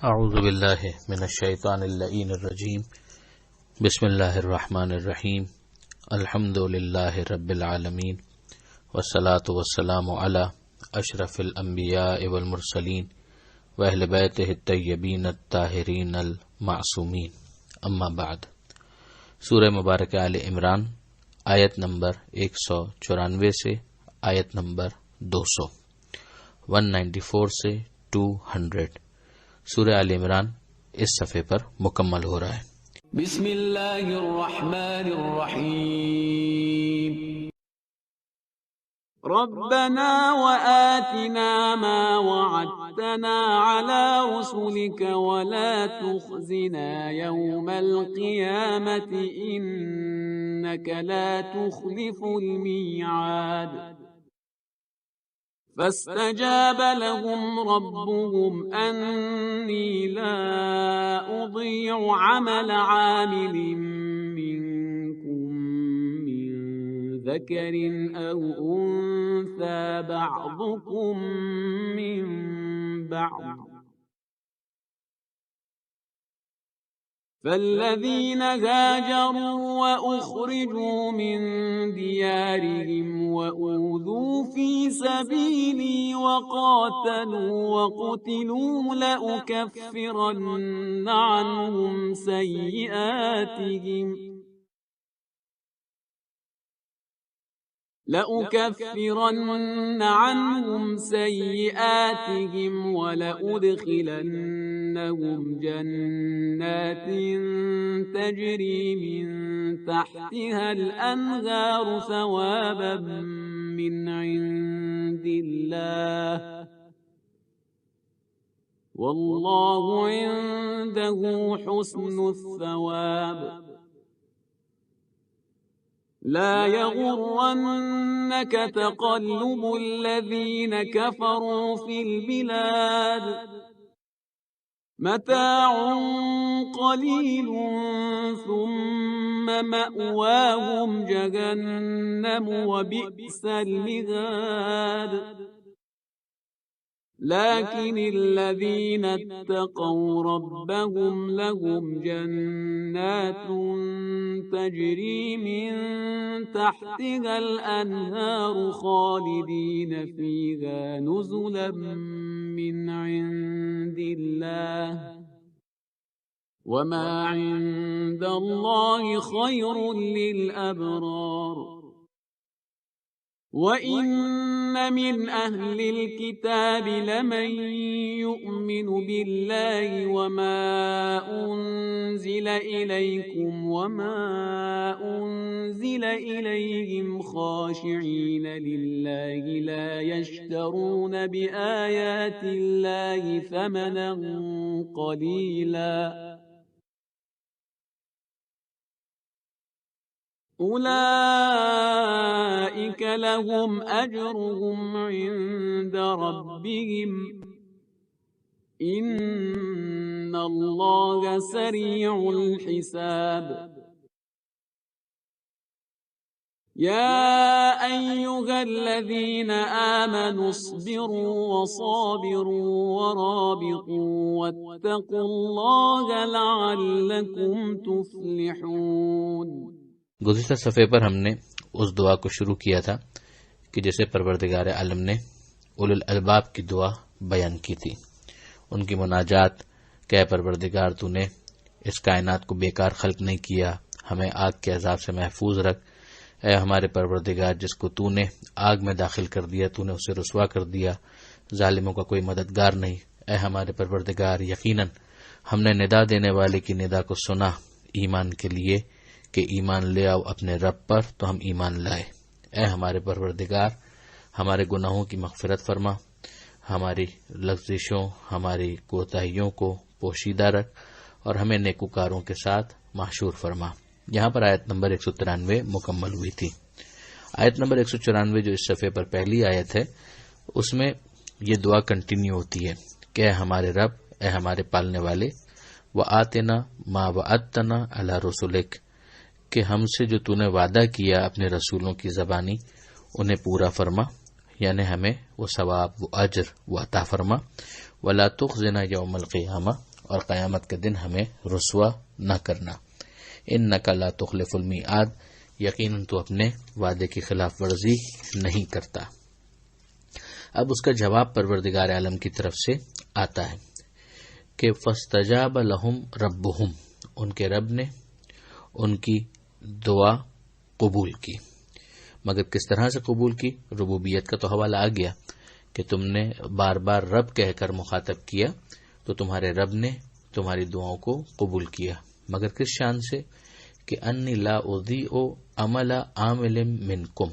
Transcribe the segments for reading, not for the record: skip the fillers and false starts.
اعوذ باللہ من الشیطان اللعین الرجیم بسم اللہ الرحمن الرحیم الحمد للہ رب العالمین والصلاة والسلام علی اشرف الانبیاء والمرسلین واہل بیتہ الطیبین الطاہرین المعصومین اما بعد۔ سورہ مبارکہ آل عمران آیت نمبر 194 سے آیت نمبر 200، 194 سے 200 سورہ آل عمران اس صفحے پر مکمل ہو رہا ہے۔ بسم اللہ الرحمن الرحیم۔ ربنا وآتنا ما وعدتنا على رسلك ولا تخزنا يوم القيامة إنك لا تخلف الميعاد۔ فاستجاب لهم ربهم أني لا أضيع عمل عامل منكم من ذكر أو أنثى بعضكم من بعض، فالذين هاجروا وأخرجوا من ديارهم وأوذوا في سبيلي وقاتلوا وقتلوا لأكفرن عنهم سيئاتهم ولأدخلنهم جنات تجري من تحتها الأنهار ثوابا من عند الله والله عنده حسن الثواب۔ لا يغرنك تقلب الذين كفروا في البلاد، متاع قليل ثم مأواهم جهنم وبئس المهاد۔ لكن الذين اتقوا ربهم لهم جنات تجري من تحتها الأنهار خالدين فيها نزلا من عند الله وما عند الله خير للأبرار۔ وَإِنَّ مِنْ أَهْلِ الْكِتَابِ لَمَنْ يُؤْمِنُ بِاللَّهِ وَمَا أُنْزِلَ إِلَيْكُمْ وَمَا أُنْزِلَ إِلَيْهِمْ خَاشِعِينَ لِلَّهِ لَا يَشْتَرُونَ بِآيَاتِ اللَّهِ ثَمَنًا قَلِيلًا أولئك لهم أجرهم عند ربهم إن الله سريع الحساب۔ يا أيها الذين آمنوا اصبروا وصابروا ورابطوا واتقوا الله لعلكم تفلحون۔ گزشتہ صفحے پر ہم نے اس دعا کو شروع کیا تھا کہ جسے پروردگار عالم نے اولو الالباب کی دعا بیان کی تھی، ان کی مناجات کہ اے پروردگار تو نے اس کائنات کو بیکار خلق نہیں کیا، ہمیں آگ کے عذاب سے محفوظ رکھ۔ اے ہمارے پروردگار جس کو تو نے آگ میں داخل کر دیا تو نے اسے رسوا کر دیا، ظالموں کا کوئی مددگار نہیں۔ اے ہمارے پروردگار یقیناً ہم نے ندا دینے والے کی ندا کو سنا ایمان کے لیے کہ ایمان لے آؤ اپنے رب پر، تو ہم ایمان لائے۔ اے ہمارے پروردگار ہمارے گناہوں کی مغفرت فرما، ہماری لغزشوں ہماری کوتاہیوں کو پوشیدہ رکھ اور ہمیں نیکوکاروں کے ساتھ محشور فرما۔ یہاں پر آیت نمبر 193 مکمل ہوئی تھی۔ آیت نمبر 194 جو اس صفحے پر پہلی آیت ہے، اس میں یہ دعا کنٹینیو ہوتی ہے کہ اے ہمارے رب، اے ہمارے پالنے والے، وآتنا ما وعدتنا علی رسولک، کہ ہم سے جو تو نے وعدہ کیا اپنے رسولوں کی زبانی انہیں پورا فرما، یعنی ہمیں وہ ثواب، وہ اجر، وہ عطا فرما۔ ولا تخزنا یوم القیامہ، اور قیامت کے دن ہمیں رسوا نہ کرنا۔ انک لا تخلف المیعاد، یقیناً تو اپنے وعدے کی خلاف ورزی نہیں کرتا۔ اب اس کا جواب پروردگار عالم کی طرف سے آتا ہے کہ فاستجاب لہم ربہم، ان کے رب نے ان کی دعا قبول کی۔ مگر کس طرح سے قبول کی؟ ربوبیت کا تو حوالہ آ گیا کہ تم نے بار بار رب کہہ کر مخاطب کیا تو تمہارے رب نے تمہاری دعاؤں کو قبول کیا، مگر کس شان سے؟ کہ انی لا اضیع عمل عامل منکم،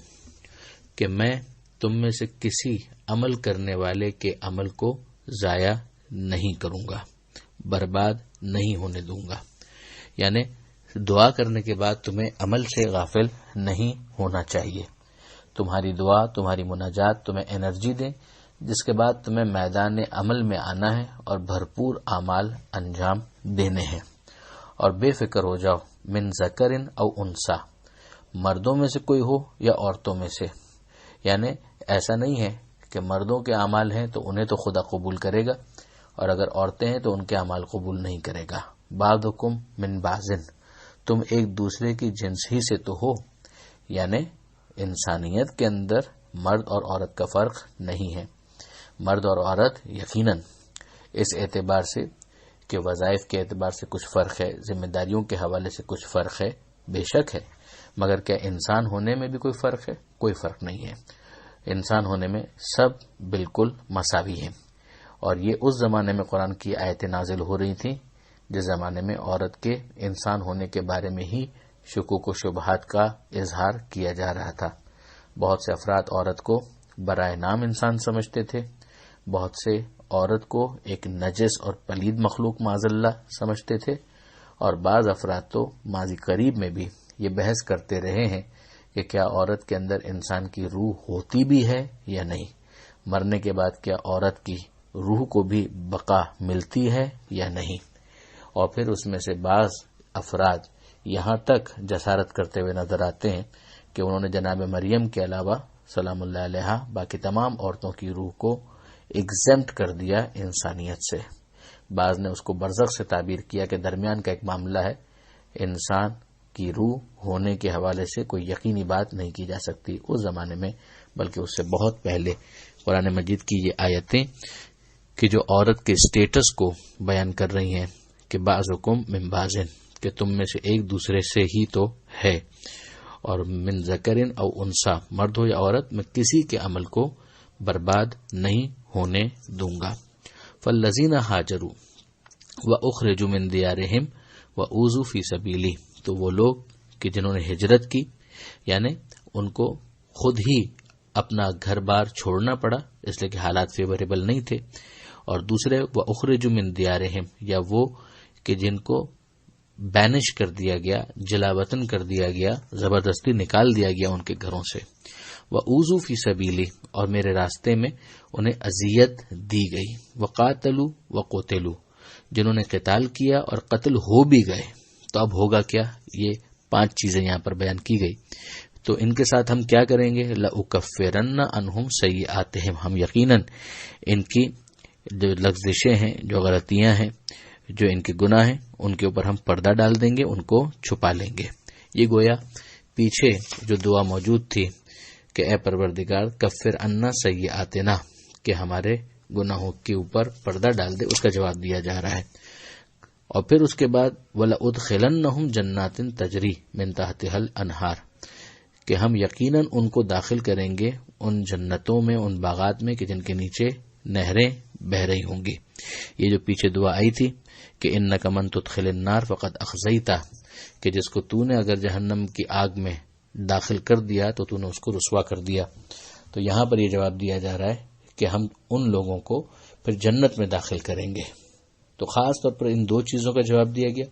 کہ میں تم میں سے کسی عمل کرنے والے کے عمل کو ضائع نہیں کروں گا، برباد نہیں ہونے دوں گا۔ یعنی دعا کرنے کے بعد تمہیں عمل سے غافل نہیں ہونا چاہیے۔ تمہاری دعا، تمہاری مناجات تمہیں انرجی دیں، جس کے بعد تمہیں میدان عمل میں آنا ہے اور بھرپور اعمال انجام دینے ہیں۔ اور بے فکر ہو جاؤ، من ذکرن او انسا، مردوں میں سے کوئی ہو یا عورتوں میں سے۔ یعنی ایسا نہیں ہے کہ مردوں کے اعمال ہیں تو انہیں تو خدا قبول کرے گا، اور اگر عورتیں ہیں تو ان کے اعمال قبول نہیں کرے گا۔ بعضکم من بعضن، تم ایک دوسرے کی جنس ہی سے تو ہو۔ یعنی انسانیت کے اندر مرد اور عورت کا فرق نہیں ہے۔ مرد اور عورت یقیناً اس اعتبار سے کہ وظائف کے اعتبار سے کچھ فرق ہے، ذمہ داریوں کے حوالے سے کچھ فرق ہے، بے شک ہے، مگر کیا انسان ہونے میں بھی کوئی فرق ہے؟ کوئی فرق نہیں ہے۔ انسان ہونے میں سب بالکل مساوی ہیں۔ اور یہ اس زمانے میں قرآن کی آیتیں نازل ہو رہی تھیں جس زمانے میں عورت کے انسان ہونے کے بارے میں ہی شکوک و شبہات کا اظہار کیا جا رہا تھا۔ بہت سے افراد عورت کو برائے نام انسان سمجھتے تھے، بہت سے عورت کو ایک نجس اور پلید مخلوق معاذ اللہ سمجھتے تھے، اور بعض افراد تو ماضی قریب میں بھی یہ بحث کرتے رہے ہیں کہ کیا عورت کے اندر انسان کی روح ہوتی بھی ہے یا نہیں، مرنے کے بعد کیا عورت کی روح کو بھی بقا ملتی ہے یا نہیں۔ اور پھر اس میں سے بعض افراد یہاں تک جسارت کرتے ہوئے نظر آتے ہیں کہ انہوں نے جناب مریم کے علاوہ سلام اللہ علیہا باقی تمام عورتوں کی روح کو ایگزمپٹ کر دیا انسانیت سے۔ بعض نے اس کو برزخ سے تعبیر کیا کہ درمیان کا ایک معاملہ ہے، انسان کی روح ہونے کے حوالے سے کوئی یقینی بات نہیں کی جا سکتی اس زمانے میں، بلکہ اس سے بہت پہلے قرآن مجید کی یہ آیتیں کہ جو عورت کے اسٹیٹس کو بیان کر رہی ہیں کہ بعضکم من بعضن، کہ تم میں سے ایک دوسرے سے ہی تو ہے، اور من ذکرن او انسا، مرد ہو یا عورت، میں کسی کے عمل کو برباد نہیں ہونے دوں گا۔ فالذین ہاجروا واخرجوا من دیارہم واوذوا فی سبیلی، تو وہ لوگ کہ جنہوں نے ہجرت کی، یعنی ان کو خود ہی اپنا گھر بار چھوڑنا پڑا اس لیے کہ حالات فیوریبل نہیں تھے، اور دوسرے واخرجوا من دیارہم، یا وہ کہ جن کو بینش کر دیا گیا، جلا وطن کر دیا گیا، زبردستی نکال دیا گیا ان کے گھروں سے، وَأُوذُوا فِي سَبِيلِي، اور میرے راستے میں انہیں اذیت دی گئی، وَقَاتَلُوا وَقُتِلُوا، جنہوں نے قتال کیا اور قتل ہو بھی گئے۔ تو اب ہوگا کیا؟ یہ 5 چیزیں یہاں پر بیان کی گئی، تو ان کے ساتھ ہم کیا کریں گے؟ لَأُكَفِّرَنَّ عَنْهُمْ سَيِّئَاتِهِمْ، ہم یقیناً ان کی جو لغزشیں ہیں، جو غلطیاں ہیں، جو ان کے گناہ ہیں، ان کے اوپر ہم پردہ ڈال دیں گے، ان کو چھپا لیں گے۔ یہ گویا پیچھے جو دعا موجود تھی کہ اے پروردگار کفر عنا سیئاتنا، کہ ہمارے گناہوں کے اوپر پردہ ڈال دے، اس کا جواب دیا جا رہا ہے۔ اور پھر اس کے بعد وَلَأُدْخِلَنَّهُمْ جَنَّاتٍ تَجْرِي مِن تَحْتِهَا الْأَنْهَارُ، کہ ہم یقیناً ان کو داخل کریں گے ان جنتوں میں، ان باغات میں کہ جن کے نیچے نہریں بہ رہی ہوں گی۔ یہ جو پیچھے دعا آئی تھی کہ اِنَّكَ مَن تُدْخِلِ النَّارَ فَقَدْ أَخْزَيْتَهُ، کہ جس کو تو نے اگر جہنم کی آگ میں داخل کر دیا تو تو نے اس کو رسوا کر دیا، تو یہاں پر یہ جواب دیا جا رہا ہے کہ ہم ان لوگوں کو پھر جنت میں داخل کریں گے۔ تو خاص طور پر ان 2 چیزوں کا جواب دیا گیا،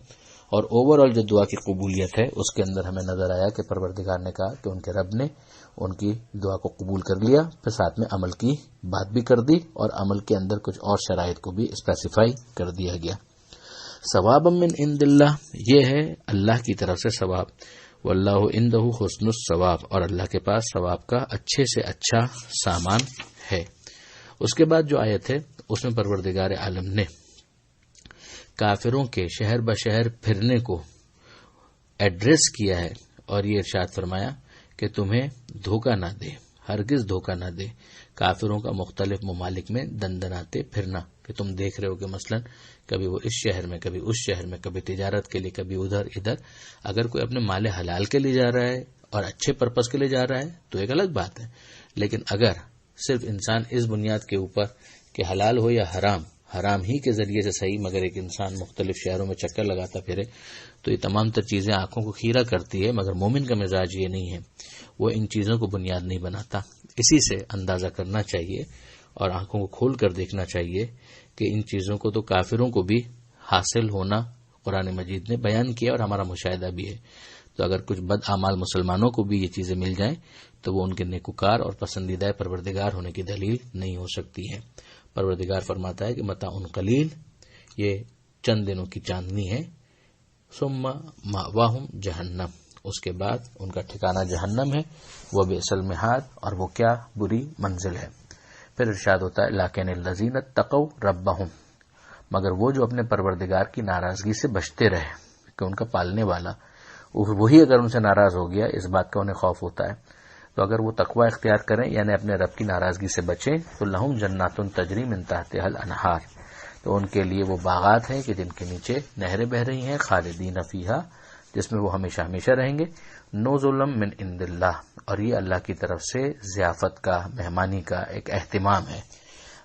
اور اوور آل جو دعا کی قبولیت ہے اس کے اندر ہمیں نظر آیا کہ پروردگار نے کہا کہ ان کے رب نے ان کی دعا کو قبول کر لیا، پھر ساتھ میں عمل کی بات بھی کر دی، اور عمل کے اندر کچھ اور شرائط کو بھی اسپیسیفائی کر دیا گیا۔ ثوابا من عند اللہ، یہ ہے اللہ کی طرف سے ثواب، واللہ عندہ حسن الثواب، اور اللہ کے پاس ثواب کا اچھے سے اچھا سامان ہے۔ اس کے بعد جو آیت ہے اس میں پروردگار عالم نے کافروں کے شہر بشہر پھرنے کو ایڈریس کیا ہے اور یہ ارشاد فرمایا کہ تمہیں دھوکہ نہ دے، ہرگز دھوکہ نہ دے کافروں کا مختلف ممالک میں دندناتے پھرنا، کہ تم دیکھ رہے ہو کہ مثلا کبھی وہ اس شہر میں، کبھی اس شہر میں، کبھی تجارت کے لیے، کبھی ادھر. اگر کوئی اپنے مال حلال کے لیے جا رہا ہے اور اچھے پرپز کے لیے جا رہا ہے تو ایک الگ بات ہے، لیکن اگر صرف انسان اس بنیاد کے اوپر کہ حلال ہو یا حرام ہی کے ذریعے سے صحیح، مگر ایک انسان مختلف شہروں میں چکر لگاتا پھرے تو یہ تمام تر چیزیں آنکھوں کو خیرہ کرتی ہے، مگر مومن کا مزاج یہ نہیں ہے، وہ ان چیزوں کو بنیاد نہیں بناتا. اسی سے اندازہ کرنا چاہیے اور آنکھوں کو کھول کر دیکھنا چاہیے کہ ان چیزوں کو تو کافروں کو بھی حاصل ہونا قرآن مجید نے بیان کیا اور ہمارا مشاہدہ بھی ہے. تو اگر کچھ بد اعمال مسلمانوں کو بھی یہ چیزیں مل جائیں تو وہ ان کے نیکوکار اور پسندیدہ پروردگار ہونے کی دلیل نہیں ہو سکتی ہے. پروردگار فرماتا ہے کہ متاع قلیل، یہ چند دنوں کی چاندنی ہے، ثم مأواہم جہنم، اس کے بعد ان کا ٹھکانہ جہنم ہے، وبئس المہاد، اور وہ کیا بری منزل ہے. پھر ارشاد ہوتا ہے لیکن الذین اتقوا ربہم، مگر وہ جو اپنے پروردگار کی ناراضگی سے بچتے رہے، کہ ان کا پالنے والا وہی اگر ان سے ناراض ہو گیا، اس بات کا انہیں خوف ہوتا ہے، تو اگر وہ تقوی اختیار کریں یعنی اپنے رب کی ناراضگی سے بچیں تو لہم جنات تجری من تحتها الانہار، تو ان کے لیے وہ باغات ہیں کہ جن کے نیچے نہریں بہ رہی ہیں، خالدین فیہا، جس میں وہ ہمیشہ ہمیشہ رہیں گے، نزلا من عند اللہ، اور یہ اللہ کی طرف سے ضیافت کا، مہمانی کا ایک اہتمام ہے.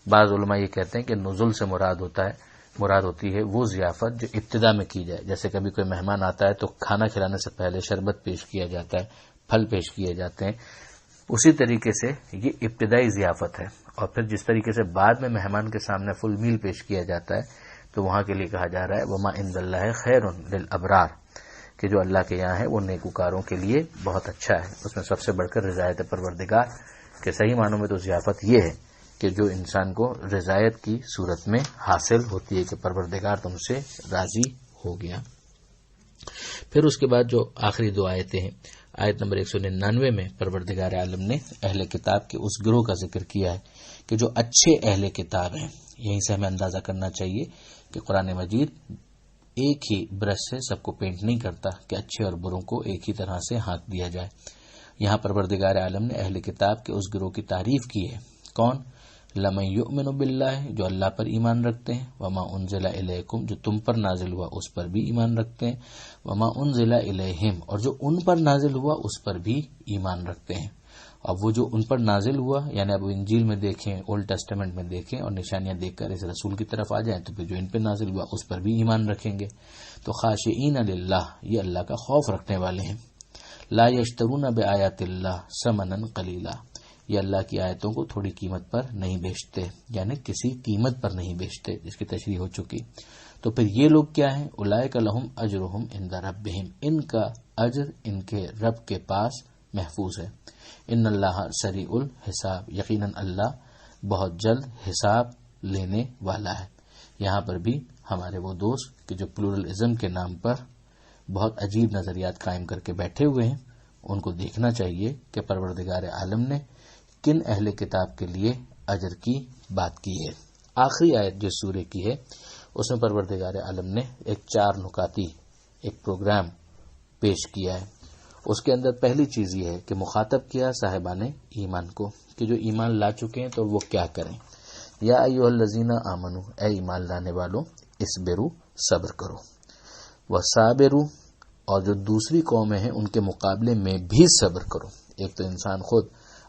بعض علماء یہ کہتے ہیں کہ نزل سے مراد ہوتی ہے وہ ضیافت جو ابتدا میں کی جائے، جیسے کبھی کوئی مہمان آتا ہے تو کھانا کھلانے سے پہلے شربت پیش کیا جاتا ہے، پھل پیش کیے جاتے ہیں، اسی طریقے سے یہ ابتدائی ضیافت ہے. اور پھر جس طریقے سے بعد میں مہمان کے سامنے فل میل پیش کیا جاتا ہے تو وہاں کے لیے کہا جا رہا ہے وما عند اللہ خیر للابرار، کہ جو اللہ کے یہاں ہے وہ نیکوکاروں کے لیے بہت اچھا ہے. اس میں سب سے بڑھ کر رضایت پروردگار کے صحیح معنوں میں تو ضیافت یہ ہے کہ جو انسان کو رضایت کی صورت میں حاصل ہوتی ہے کہ پروردگار تم سے راضی ہو گیا. پھر اس کے بعد جو آخری دو آیتیں ہیں، آیت نمبر 199 میں پروردگار عالم نے اہل کتاب کے اس گروہ کا ذکر کیا ہے کہ جو اچھے اہل کتاب ہیں. یہیں سے ہمیں اندازہ کرنا چاہیے کہ قرآن مجید ایک ہی برش سے سب کو پینٹ نہیں کرتا کہ اچھے اور بروں کو ایک ہی طرح سے ہانک دیا جائے. یہاں پروردگار عالم نے اہل کتاب کے اس گروہ کی تعریف کی ہے. کون؟ لمن یؤمن باللہ، جو اللہ پر ایمان رکھتے ہیں، وما انزل الیکم، جو تم پر نازل ہوا اس پر بھی ایمان رکھتے ہیں، وما انزل الیہم، اور جو ان پر نازل ہوا اس پر بھی ایمان رکھتے ہیں. اب وہ جو ان پر نازل ہوا یعنی اب انجیل میں دیکھیں، اولڈ ٹیسٹمنٹ میں دیکھیں اور نشانیاں دیکھ کر اس رسول کی طرف آ جائیں تو پھر جو ان پہ نازل ہوا اس پر بھی ایمان رکھیں گے. تو خاشعین للہ، یہ اللہ کا خوف رکھنے والے ہیں. لا یشترون بآیات اللہ ثمنا قلیلا، یہ اللہ کی آیتوں کو تھوڑی قیمت پر نہیں بیچتے، یعنی کسی قیمت پر نہیں بیچتے، جس کی تشریح ہو چکی. تو پھر یہ لوگ کیا ہیں؟ اولئک لہم اجرہم عند ربہم، ان کا اجر ان کے رب کے پاس محفوظ ہے. ان اللہ سریع الحساب، یقیناً اللہ بہت جلد حساب لینے والا ہے. یہاں پر بھی ہمارے وہ دوست کہ جو پلورلزم کے نام پر بہت عجیب نظریات قائم کر کے بیٹھے ہوئے ہیں، ان کو دیکھنا چاہیے کہ پروردگار عالم نے کن اہل کتاب کے لیے اجر کی بات کی ہے. آخری آیت جو سورہ کی ہے اس میں پروردگار عالم نے ایک 4 نکاتی ایک پروگرام پیش کیا ہے. اس کے اندر پہلی چیز یہ ہے کہ مخاطب کیا صاحبان ایمان کو کہ جو ایمان لا چکے ہیں تو وہ کیا کریں. یا ایھا الذین آمنو، اے ایمان لانے والوں، اصبروا، صبر کرو، وصابروا، اور جو دوسری قومیں ہیں ان کے مقابلے میں بھی صبر کرو. ایک تو انسان خود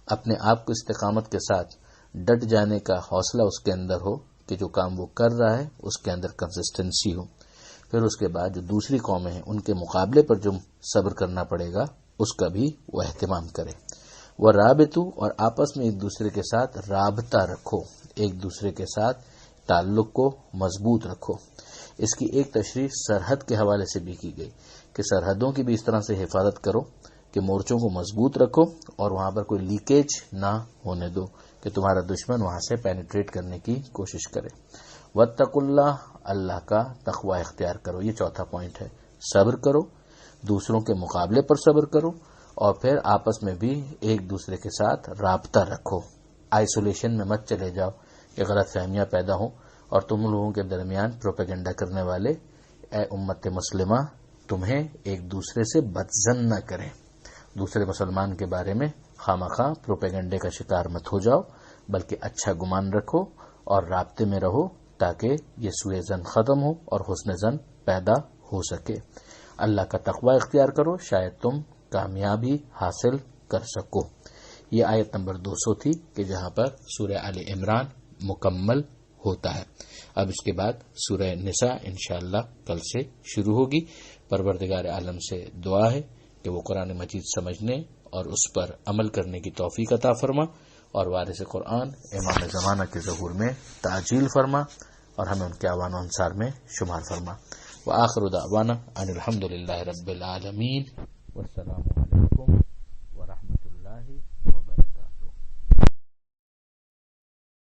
اپنے آپ کو استقامت کے ساتھ ڈٹ جانے کا حوصلہ اس کے اندر ہو کہ جو کام وہ کر رہا ہے اس کے اندر کنسسٹنسی ہو. پھر اس کے بعد جو دوسری قومیں ہیں ان کے مقابلے پر جو صبر کرنا پڑے گا اس کا بھی وہ اہتمام کرے. وہ رابطو، اور آپس میں ایک دوسرے کے ساتھ رابطہ رکھو، ایک دوسرے کے ساتھ تعلق کو مضبوط رکھو. اس کی ایک تشریح سرحد کے حوالے سے بھی کی گئی کہ سرحدوں کی بھی اس طرح سے حفاظت کرو کہ مورچوں کو مضبوط رکھو اور وہاں پر کوئی لیکیج نہ ہونے دو کہ تمہارا دشمن وہاں سے پینیٹریٹ کرنے کی کوشش کرے. واتقوا اللہ، اللہ کا تقوی اختیار کرو. یہ چوتھا پوائنٹ ہے. صبر کرو، دوسروں کے مقابلے پر صبر کرو، اور پھر آپس میں بھی ایک دوسرے کے ساتھ رابطہ رکھو. آئسولیشن میں مت چلے جاؤ کہ غلط فہمیاں پیدا ہوں اور تم لوگوں کے درمیان پروپیگنڈا کرنے والے، اے امت مسلمہ تمہیں ایک دوسرے سے بدظن نہ کریں، دوسرے مسلمان کے بارے میں خامخواہ پروپیگنڈے کا شکار مت ہو جاؤ، بلکہ اچھا گمان رکھو اور رابطے میں رہو تاکہ یہ سوء ظن ختم ہو اور حسن ظن پیدا ہو سکے۔ اللہ کا تقوی اختیار کرو، شاید تم کامیابی حاصل کر سکو۔ یہ آیت نمبر 200 تھی کہ جہاں پر سورہ آل عمران مکمل ہوتا ہے۔ اب اس کے بعد سورہ نساء انشاءاللہ کل سے شروع ہوگی۔ پروردگار عالم سے دعا ہے کہ وہ قرآن مجید سمجھنے اور اس پر عمل کرنے کی توفیق عطا فرما، اور وارث قرآن امام زمانہ کے ظہور میں تعجیل فرما، اور ہمیں ان کے اعوان و انصار میں شمار فرما۔ وآخر دعوانا ان الحمد للہ رب العالمین، والسلام علیکم